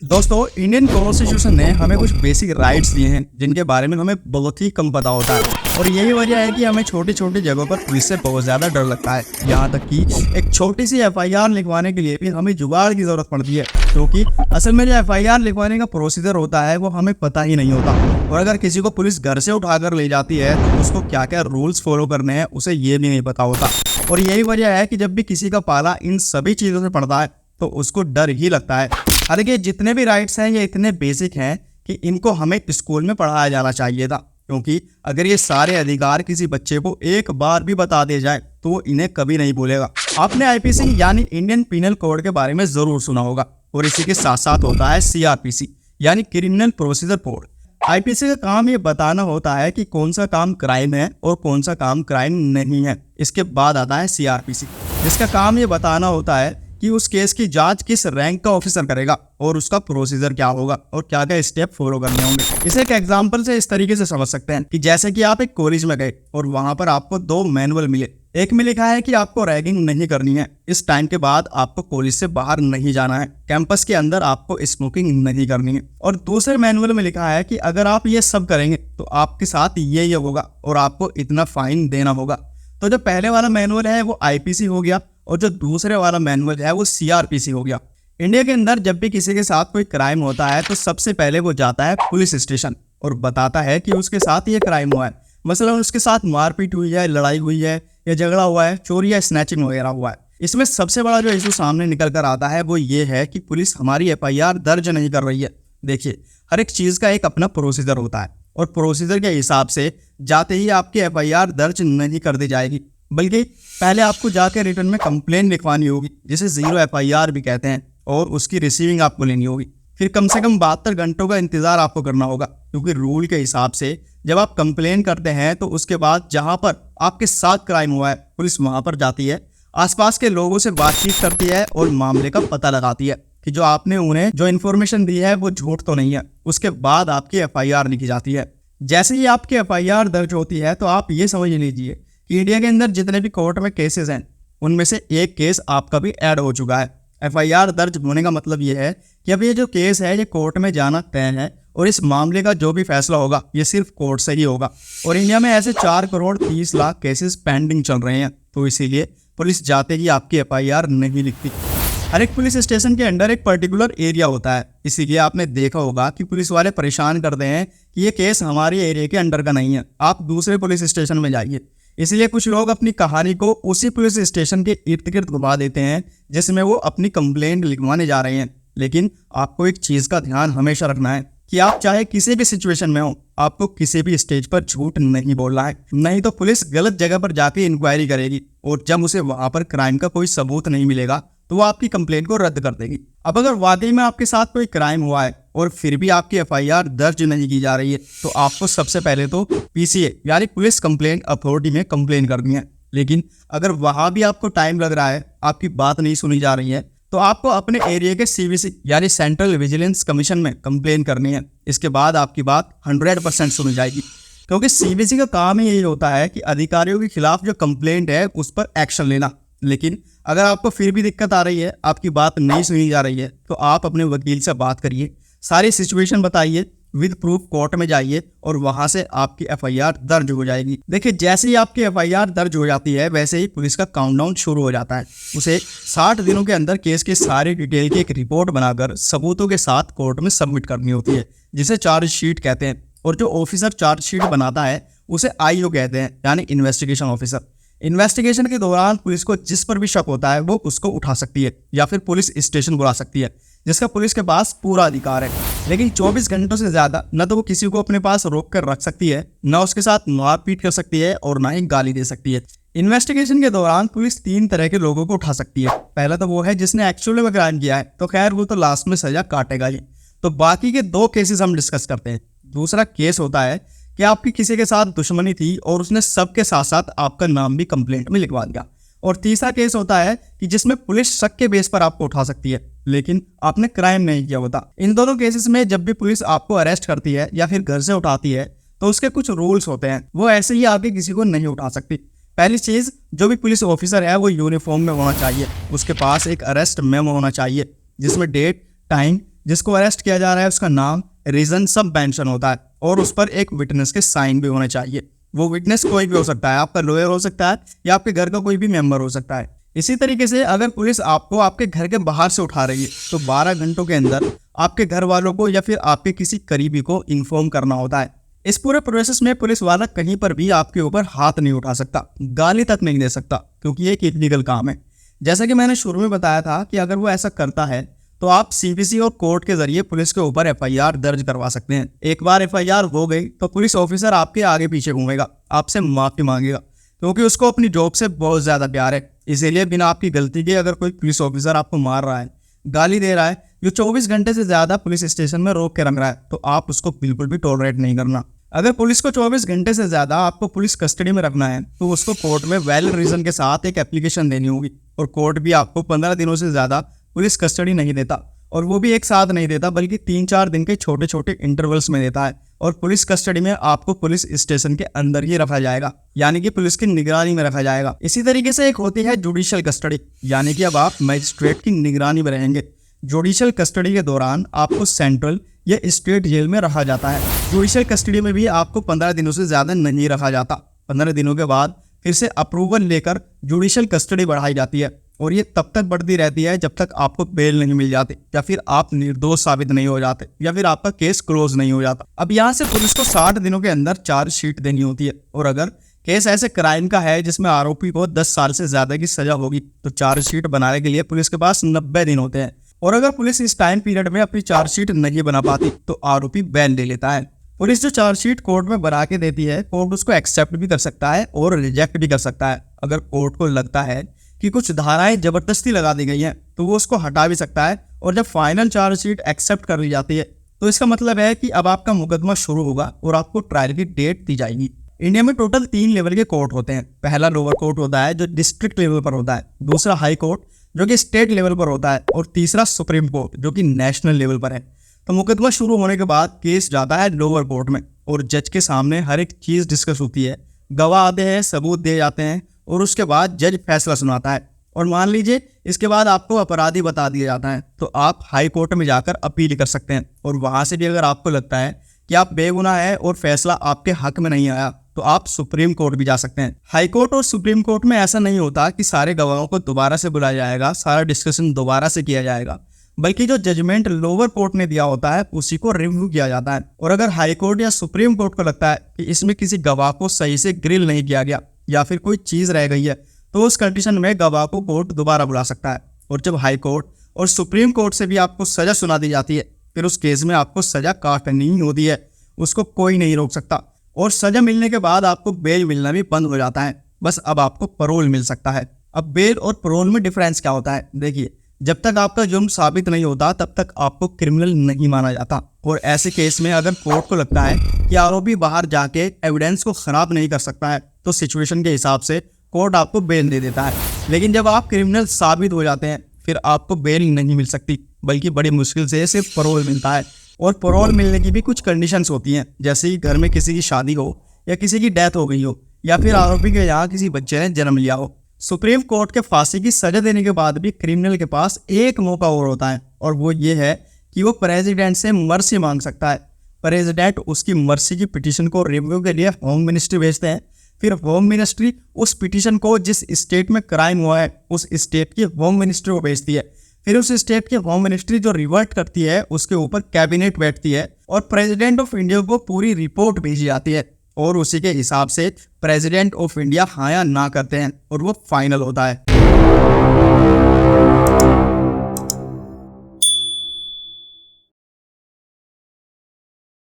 दोस्तों, Indian constitution ने हमें कुछ बेसिक राइट्स दिए हैं जिनके बारे में हमें बहुत ही कम पता होता है। और यही वजह है कि हमें छोटी छोटी जगहों पर पुलिस से बहुत ज़्यादा डर लगता है। यहाँ तक कि एक छोटी सी एफआईआर लिखवाने के लिए भी हमें जुगाड़ की ज़रूरत पड़ती है, क्योंकि असल में जो एफआईआर लिखवाने का प्रोसीजर होता है वो हमें पता ही नहीं होता। और अगर किसी को पुलिस घर से उठाकर ले जाती है तो उसको क्या क्या रूल्स फॉलो करने हैं उसे ये भी नहीं पता होता। और यही वजह है कि जब भी किसी का पाला इन सभी चीज़ों से पड़ता है तो उसको डर ही लगता है। हालांकि ये जितने भी राइट्स हैं ये इतने बेसिक हैं कि इनको हमें स्कूल में पढ़ाया जाना चाहिए था, क्योंकि अगर ये सारे अधिकार किसी बच्चे को एक बार भी बता दिए जाए तो वो इन्हें कभी नहीं भूलेगा। आपने आईपीसी यानी इंडियन पिनल कोड के बारे में जरूर सुना होगा, और इसी के साथ साथ होता है सीआरपीसी यानी क्रिमिनल प्रोसीजर कोड। आईपीसी का काम ये बताना होता है कि कौन सा काम क्राइम है और कौन सा काम क्राइम नहीं है। इसके बाद आता है सीआरपीसी, जिसका काम ये बताना होता है कि उस केस की जांच किस रैंक का ऑफिसर करेगा और उसका प्रोसीजर क्या होगा और क्या क्या स्टेप फॉलो करने होंगे। इसे एक एग्जांपल से इस तरीके से समझ सकते हैं कि जैसे कि आप एक कॉलेज में गए और वहां पर आपको 2 मैनुअल मिले। एक में लिखा है कि आपको रैगिंग नहीं करनी है, इस टाइम के बाद आपको कॉलेज से बाहर नहीं जाना है, कैंपस के अंदर आपको स्मोकिंग नहीं करनी है। और दूसरे मैनुअल में लिखा है कि अगर आप ये सब करेंगे तो आपके साथ ये होगा और आपको इतना फाइन देना होगा। तो जो पहले वाला मैनुअल है वो आईपीसी हो गया और जो दूसरे वाला मैनुअल है वो सीआरपीसी हो गया। इंडिया के अंदर जब भी किसी के साथ कोई क्राइम होता है तो सबसे पहले वो जाता है पुलिस स्टेशन और बताता है कि उसके साथ ये क्राइम हुआ है। मसलन उसके साथ मारपीट हुई है, लड़ाई हुई है या झगड़ा हुआ है, चोरी या स्नैचिंग वगैरह हुआ है। इसमें सबसे बड़ा जो इशू सामने निकल कर आता है वो ये है कि पुलिस हमारी एफआईआर दर्ज नहीं कर रही है। देखिए, हर एक चीज़ का एक अपना प्रोसीजर होता है और प्रोसीजर के हिसाब से जाते ही आपकी एफआईआर दर्ज नहीं कर दी जाएगी, बल्कि पहले आपको जाकर रिटर्न में कंप्लेन लिखवानी होगी, जिसे 0 एफआईआर भी कहते हैं, और उसकी रिसीविंग आपको लेनी होगी। फिर कम से कम 72 घंटों का इंतजार आपको करना होगा, क्योंकि रूल के हिसाब से जब आप कंप्लेन करते हैं तो उसके बाद जहां पर आपके साथ क्राइम हुआ है पुलिस वहां पर जाती है, आसपास के लोगों से बातचीत करती है और मामले का पता लगाती है कि जो आपने उन्हें जो इन्फॉर्मेशन दी है वो झूठ तो नहीं है। उसके बाद आपकी एफआईआर लिखी जाती है। जैसे ही आपकी एफआईआर दर्ज होती है तो आप ये समझ लीजिए कि इंडिया के अंदर जितने भी कोर्ट में केसेस हैं उनमें से एक केस आपका भी ऐड हो चुका है। एफआईआर दर्ज होने का मतलब ये है कि अब ये जो केस है ये कोर्ट में जाना तय है और इस मामले का जो भी फैसला होगा ये सिर्फ कोर्ट से ही होगा। और इंडिया में ऐसे 4 करोड़ 30 लाख केसेस पेंडिंग चल रहे हैं, तो इसीलिए पुलिस जाते ही आपकी एफआईआर नहीं लिखती। हर एक पुलिस स्टेशन के अंडर एक पर्टिकुलर एरिया होता है, इसीलिए आपने देखा होगा कि पुलिस वाले परेशान करते हैं कि ये केस हमारे एरिया के अंडर का नहीं है, आप दूसरे पुलिस स्टेशन में जाइए। इसलिए कुछ लोग अपनी कहानी को उसी पुलिस स्टेशन के इर्द गिर्द घुमा देते हैं जिसमें वो अपनी कंप्लेंट लिखवाने जा रहे हैं। लेकिन आपको एक चीज़ का ध्यान हमेशा रखना है कि आप चाहे किसी भी सिचुएशन में हो, आपको किसी भी स्टेज पर झूठ नहीं बोलना है, नहीं तो पुलिस गलत जगह पर जाके इंक्वायरी करेगी और जब उसे वहां पर क्राइम का कोई सबूत नहीं मिलेगा तो वो आपकी कंप्लेंट को रद्द कर देगी। अब अगर वाकई में आपके साथ कोई क्राइम हुआ है और फिर भी आपकी एफआईआर दर्ज नहीं की जा रही है तो आपको सबसे पहले तो पीसीए यानी पुलिस कंप्लेंट अथॉरिटी में कंप्लेन करनी है। लेकिन अगर वहां भी आपको टाइम लग रहा है, आपकी बात नहीं सुनी जा रही है, तो आपको अपने एरिया के सीवीसी यानी सेंट्रल विजिलेंस कमीशन में कंप्लेन करनी है। इसके बाद आपकी बात 100% सुनी जाएगी, क्योंकि सीवीसी का काम ही यही होता है कि अधिकारियों के खिलाफ जो कंप्लेंट है उस पर एक्शन लेना। लेकिन अगर आपको फिर भी दिक्कत आ रही है, आपकी बात नहीं सुनी जा रही है, तो आप अपने वकील से बात करिए, सारी सिचुएशन बताइए, विद प्रूफ कोर्ट में जाइए और वहां से आपकी एफआईआर दर्ज हो जाएगी। देखिए, जैसे ही आपकी एफआईआर दर्ज हो जाती है वैसे ही पुलिस का काउंटडाउन शुरू हो जाता है। उसे 60 दिनों के अंदर केस की सारी डिटेल की एक रिपोर्ट बनाकर सबूतों के साथ कोर्ट में सबमिट करनी होती है, जिसे चार्जशीट कहते हैं। और जो ऑफिसर चार्जशीट बनाता है उसे आईओ कहते हैं, यानी इन्वेस्टिगेशन ऑफिसर। इन्वेस्टिगेशन के दौरान पुलिस को जिस पर भी शक होता है वो उसको उठा सकती है या फिर पुलिस स्टेशन बुला सकती है, जिसका पुलिस के पास पूरा अधिकार है। लेकिन 24 घंटों से ज्यादा न तो वो किसी को अपने पास रोक कर रख सकती है, न उसके साथ मारपीट कर सकती है और ना ही गाली दे सकती है। इन्वेस्टिगेशन के दौरान पुलिस 3 तरह के लोगों को उठा सकती है। पहला तो वो है जिसने एक्चुअली में क्राइम किया है, तो खैर वो तो लास्ट में सजा काटेगा ही। तो बाकी के 2 केसेस हम डिस्कस करते हैं। दूसरा केस होता है कि आपकी किसी के साथ दुश्मनी थी और उसने सबके साथ साथ आपका नाम भी कंप्लेंट में लिखवा दिया। और तीसरा केस होता है कि जिसमें पुलिस शक के बेस पर आपको उठा सकती है लेकिन आपने क्राइम नहीं किया होता। इन दोनों केसेस में जब भी पुलिस आपको अरेस्ट करती है या फिर घर से उठाती है तो उसके कुछ रूल्स होते हैं, वो ऐसे ही आके किसी को नहीं उठा सकती। पहली चीज, जो भी पुलिस ऑफिसर है वो यूनिफॉर्म में होना चाहिए। उसके पास एक अरेस्ट मेमो होना चाहिए जिसमें डेट, टाइम, जिसको अरेस्ट किया जा रहा है उसका नाम रीजन सब मेंशन होता है और उस पर एक विटनेस के साइन भी होने चाहिए। वो विटनेस कोई भी हो सकता है, आपका लॉयर हो सकता है या आपके घर का कोई भी मेंबर हो सकता है। इसी तरीके से अगर पुलिस आपको आपके घर के बाहर से उठा रही है तो 12 घंटों के अंदर आपके घर वालों को या फिर आपके किसी करीबी को इन्फॉर्म करना होता है। इस पूरे प्रोसेस में पुलिस वाला कहीं पर भी आपके ऊपर हाथ नहीं उठा सकता, गाली तक नहीं दे सकता, क्योंकि ये एक इलीगल काम है। जैसा कि मैंने शुरू में बताया था कि अगर वो ऐसा करता है तो आप सीबीसी और कोर्ट के जरिए पुलिस के ऊपर एफआईआर दर्ज करवा सकते हैं। एक बार एफआईआर हो गई तो पुलिस ऑफिसर आपके आगे पीछे घूमेगा, आपसे माफी मांगेगा, क्योंकि उसको अपनी जॉब से बहुत ज्यादा प्यार है। इसीलिए बिना आपकी गलती के अगर कोई पुलिस ऑफिसर आपको मार रहा है, गाली दे रहा है, जो 24 घंटे से ज्यादा पुलिस स्टेशन में रोक के रख रहा है, तो आप उसको बिल्कुल भी टॉलरेट नहीं करना। अगर पुलिस को 24 घंटे से ज्यादा आपको पुलिस कस्टडी में रखना है तो उसको कोर्ट में वैलिड रीजन के साथ एक एप्लीकेशन देनी होगी, और कोर्ट भी आपको 15 दिनों से ज्यादा पुलिस कस्टडी नहीं देता, और वो भी एक साथ नहीं देता बल्कि 3-4 दिन के छोटे छोटे इंटरवल्स में देता है। और पुलिस कस्टडी में आपको पुलिस स्टेशन के अंदर ही रखा जाएगा, यानी कि पुलिस की निगरानी में रखा जाएगा। इसी तरीके से एक होती है जुडिशियल कस्टडी, यानी कि अब आप मजिस्ट्रेट की निगरानी में रहेंगे। जुडिशियल कस्टडी के दौरान आपको सेंट्रल या स्टेट जेल में रखा जाता है। जुडिशियल कस्टडी में भी आपको 15 दिनों से ज्यादा नहीं रखा जाता। 15 दिनों के बाद फिर से अप्रूवल लेकर जुडिशियल कस्टडी बढ़ाई जाती है, और ये तब तक बढ़ती रहती है जब तक आपको बेल नहीं मिल जाती, या फिर आप निर्दोष साबित नहीं हो जाते, या फिर आपका केस क्लोज नहीं हो जाता। अब यहाँ से पुलिस को 60 दिनों के अंदर चार्जशीट देनी होती है, और अगर केस ऐसे क्राइम का है जिसमें आरोपी को 10 साल से ज्यादा की सजा होगी तो चार्जशीट बनाने के लिए पुलिस के पास 90 दिन होते हैं। और अगर पुलिस इस टाइम पीरियड में अपनी चार्जशीट नहीं बना पाती तो आरोपी बेल ले लेता है। पुलिस जो चार्जशीट कोर्ट में बना के देती है, कोर्ट उसको एक्सेप्ट भी कर सकता है और रिजेक्ट भी कर सकता है। अगर कोर्ट को लगता है कि कुछ धाराएं जबरदस्ती लगा दी गई हैं तो वो उसको हटा भी सकता है, और जब फाइनल चार्जशीट एक्सेप्ट कर ली जाती है तो इसका मतलब है कि अब आपका मुकदमा शुरू होगा और आपको ट्रायल की डेट दी जाएगी। इंडिया में टोटल 3 लेवल के कोर्ट होते हैं। पहला लोअर कोर्ट होता है जो डिस्ट्रिक्ट लेवल पर होता है, दूसरा हाई कोर्ट जो कि स्टेट लेवल पर होता है, और तीसरा सुप्रीम कोर्ट जो कि नेशनल लेवल पर है। तो मुकदमा शुरू होने के बाद केस जाता है लोअर कोर्ट में, और जज के सामने हर एक चीज डिस्कस होती है, गवाह आते हैं, सबूत दिए जाते हैं, और उसके बाद जज फैसला सुनाता है। और मान लीजिए इसके बाद आपको अपराधी बता दिया जाता है तो आप हाई कोर्ट में जाकर अपील कर सकते हैं, और वहां से भी अगर आपको लगता है कि आप बेगुनाह है और फैसला आपके हक में नहीं आया तो आप सुप्रीम कोर्ट भी जा सकते हैं। हाई कोर्ट और सुप्रीम कोर्ट में ऐसा नहीं होता कि सारे गवाहों को दोबारा से बुलाया जाएगा, सारा डिस्कशन दोबारा से किया जाएगा, बल्कि जो जजमेंट लोअर कोर्ट ने दिया होता है उसी को रिव्यू किया जाता है। और अगर हाई कोर्ट या सुप्रीम कोर्ट को लगता है कि इसमें किसी गवाह को सही से ग्रिल नहीं किया गया या फिर कोई चीज रह गई है तो उस कंडीशन में गवाह को कोर्ट दोबारा बुला सकता है। और जब हाई कोर्ट और सुप्रीम कोर्ट से भी आपको सजा सुना दी जाती है फिर उस केस में आपको सजा काटनी ही होती है, उसको कोई नहीं रोक सकता। और सजा मिलने के बाद आपको बेल मिलना भी बंद हो जाता है, बस अब आपको पैरोल मिल सकता है। अब बेल और पैरोल में डिफरेंस क्या होता है? देखिए, जब तक आपका जुर्म साबित नहीं होता तब तक आपको क्रिमिनल नहीं माना जाता, और ऐसे केस में अगर कोर्ट को लगता है कि आरोपी बाहर जाके एविडेंस को खराब नहीं कर सकता है तो सिचुएशन के हिसाब से कोर्ट आपको बेल दे देता है। लेकिन जब आप क्रिमिनल साबित हो जाते हैं फिर आपको बेल नहीं मिल सकती, बल्कि बड़ी मुश्किल से सिर्फ पैरोल मिलता है। और पैरोल मिलने की भी कुछ कंडीशंस होती हैं, जैसे कि घर में किसी की शादी हो या किसी की डेथ हो गई हो या फिर आरोपी के यहाँ किसी बच्चे ने जन्म लिया हो। सुप्रीम कोर्ट के फांसी की सजा देने के बाद भी क्रिमिनल के पास एक मौका और होता है, और वो ये है कि वो प्रेसिडेंट से मर्सी मांग सकता है। प्रेसिडेंट उसकी मर्सी की पिटीशन को रिव्यू के लिए होम मिनिस्ट्री भेजते हैं, फिर होम मिनिस्ट्री उस पिटीशन को जिस स्टेट में क्राइम हुआ है उस स्टेट की होम मिनिस्ट्री को भेजती है, फिर उस स्टेट की होम मिनिस्ट्री जो रिवर्ट करती है उसके ऊपर कैबिनेट बैठती है और प्रेसिडेंट ऑफ इंडिया को पूरी रिपोर्ट भेजी जाती है, और उसी के हिसाब से प्रेसिडेंट ऑफ इंडिया हाँ या ना करते हैं और वो फाइनल होता है।